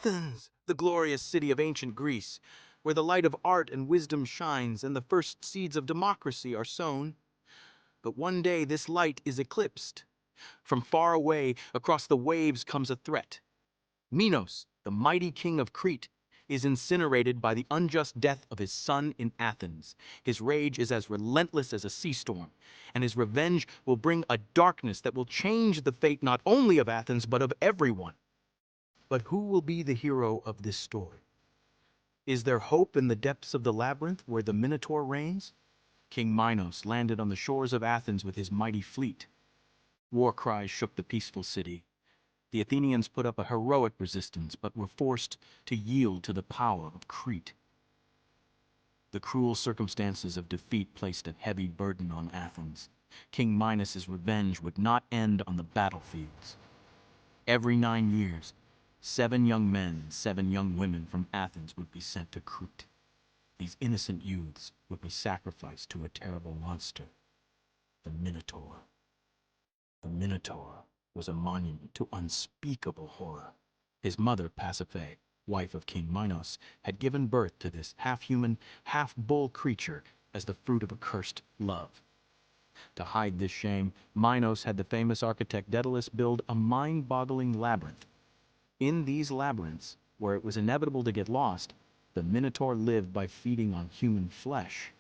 Athens, the glorious city of ancient Greece, where the light of art and wisdom shines and the first seeds of democracy are sown. But one day this light is eclipsed. From far away, across the waves comes a threat. Minos, the mighty king of Crete, is incinerated by the unjust death of his son in Athens. His rage is as relentless as a sea storm, and his revenge will bring a darkness that will change the fate not only of Athens but of everyone. But who will be the hero of this story? Is there hope in the depths of the labyrinth where the Minotaur reigns? King Minos landed on the shores of Athens with his mighty fleet. War cries shook the peaceful city. The Athenians put up a heroic resistance, but were forced to yield to the power of Crete. The cruel circumstances of defeat placed a heavy burden on Athens. King Minos's revenge would not end on the battlefields. Every 9 years, 7 young men and 7 young women from Athens would be sent to Crete. These innocent youths would be sacrificed to a terrible monster, the Minotaur. The Minotaur was a monument to unspeakable horror. His mother, Pasiphae, wife of King Minos, had given birth to this half-human, half-bull creature as the fruit of a cursed love. To hide this shame, Minos had the famous architect Daedalus build a mind-boggling labyrinth. In these labyrinths, where it was inevitable to get lost, the Minotaur lived by feeding on human flesh.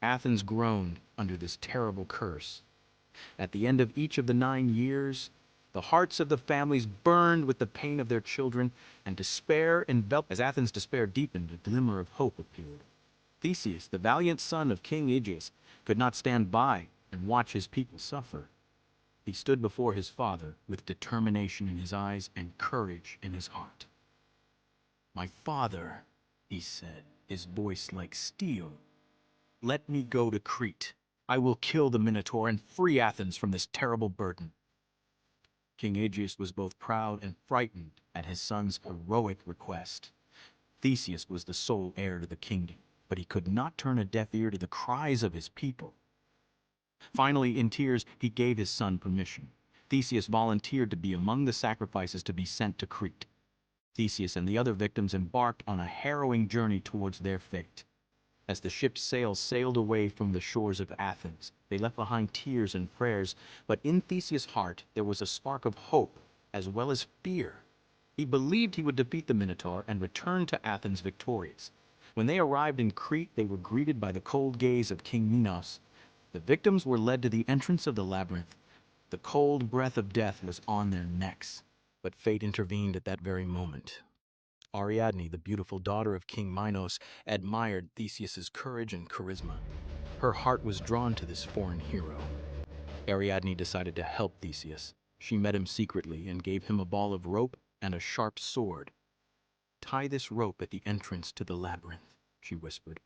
Athens groaned under this terrible curse. At the end of each of the 9 years, the hearts of the families burned with the pain of their children, and despair enveloped. As Athens' despair deepened, a glimmer of hope appeared. Theseus, the valiant son of King Aegeus, could not stand by and watch his people suffer. He stood before his father with determination in his eyes and courage in his heart. "My father," he said, his voice like steel, "let me go to Crete. I will kill the Minotaur and free Athens from this terrible burden." King Aegeus was both proud and frightened at his son's heroic request. Theseus was the sole heir to the kingdom, but he could not turn a deaf ear to the cries of his people. Finally, in tears, he gave his son permission. Theseus volunteered to be among the sacrifices to be sent to Crete. Theseus and the other victims embarked on a harrowing journey towards their fate. As the ship's sails sailed away from the shores of Athens, they left behind tears and prayers, but in Theseus' heart there was a spark of hope as well as fear. He believed he would defeat the Minotaur and return to Athens victorious. When they arrived in Crete, they were greeted by the cold gaze of King Minos. The victims were led to the entrance of the labyrinth. The cold breath of death was on their necks, but fate intervened at that very moment. Ariadne, the beautiful daughter of King Minos, admired Theseus's courage and charisma. Her heart was drawn to this foreign hero. Ariadne decided to help Theseus. She met him secretly and gave him a ball of rope and a sharp sword. "Tie this rope at the entrance to the labyrinth," she whispered.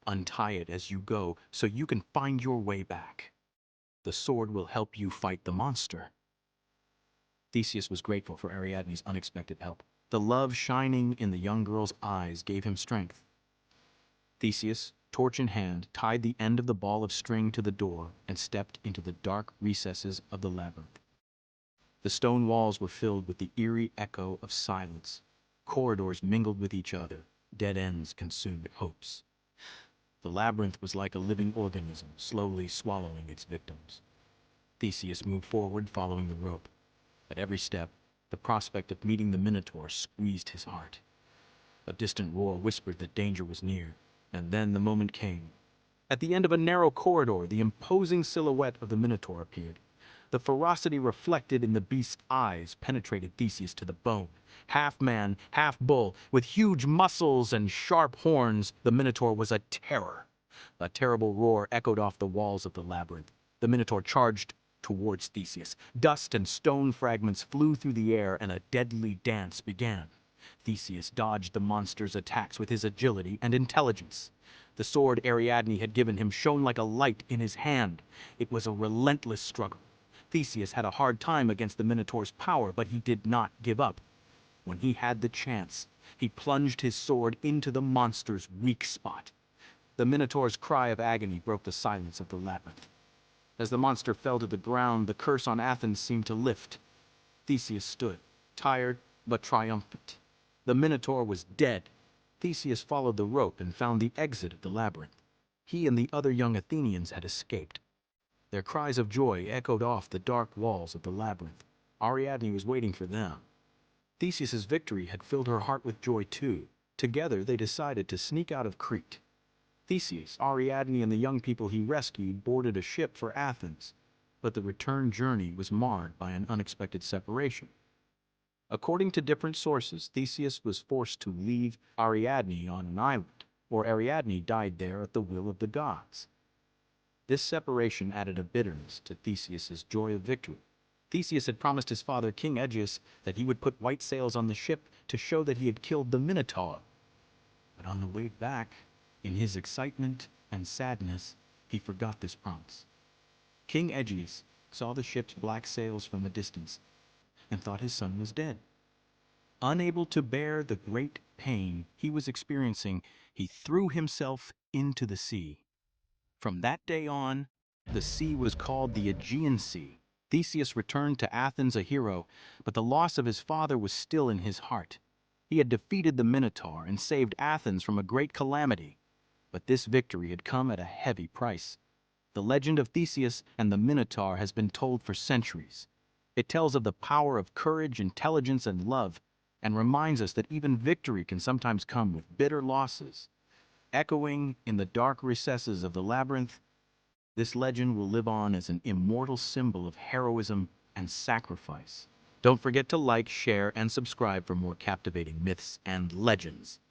"Untie it as you go so you can find your way back. The sword will help you fight the monster." Theseus was grateful for Ariadne's unexpected help. The love shining in the young girl's eyes gave him strength. Theseus, torch in hand, tied the end of the ball of string to the door and stepped into the dark recesses of the labyrinth. The stone walls were filled with the eerie echo of silence. Corridors mingled with each other. Dead ends consumed hopes. The labyrinth was like a living organism, slowly swallowing its victims. Theseus moved forward, following the rope. At every step, the prospect of meeting the Minotaur squeezed his heart. A distant roar whispered that danger was near, and then the moment came. At the end of a narrow corridor, the imposing silhouette of the Minotaur appeared. The ferocity reflected in the beast's eyes penetrated Theseus to the bone. Half man, half bull, with huge muscles and sharp horns, the Minotaur was a terror. A terrible roar echoed off the walls of the labyrinth. The Minotaur charged towards Theseus. Dust and stone fragments flew through the air, and a deadly dance began. Theseus dodged the monster's attacks with his agility and intelligence. The sword Ariadne had given him shone like a light in his hand. It was a relentless struggle. Theseus had a hard time against the Minotaur's power, but he did not give up. When he had the chance, he plunged his sword into the monster's weak spot. The Minotaur's cry of agony broke the silence of the labyrinth. As the monster fell to the ground, the curse on Athens seemed to lift. Theseus stood, tired but triumphant. The Minotaur was dead. Theseus followed the rope and found the exit of the labyrinth. He and the other young Athenians had escaped. Their cries of joy echoed off the dark walls of the labyrinth. Ariadne was waiting for them. Theseus's victory had filled her heart with joy too. Together they decided to sneak out of Crete. Theseus, Ariadne, and the young people he rescued boarded a ship for Athens, but the return journey was marred by an unexpected separation. According to different sources, Theseus was forced to leave Ariadne on an island, or Ariadne died there at the will of the gods. This separation added a bitterness to Theseus's joy of victory. Theseus had promised his father, King Aegeus, that he would put white sails on the ship to show that he had killed the Minotaur. But on the way back, in his excitement and sadness, he forgot this promise. King Aegeus saw the ship's black sails from a distance and thought his son was dead. Unable to bear the great pain he was experiencing, he threw himself into the sea. From that day on, the sea was called the Aegean Sea. Theseus returned to Athens a hero, but the loss of his father was still in his heart. He had defeated the Minotaur and saved Athens from a great calamity, but this victory had come at a heavy price. The legend of Theseus and the Minotaur has been told for centuries. It tells of the power of courage, intelligence, and love, and reminds us that even victory can sometimes come with bitter losses. Echoing in the dark recesses of the labyrinth, this legend will live on as an immortal symbol of heroism and sacrifice. Don't forget to like, share, and subscribe for more captivating myths and legends.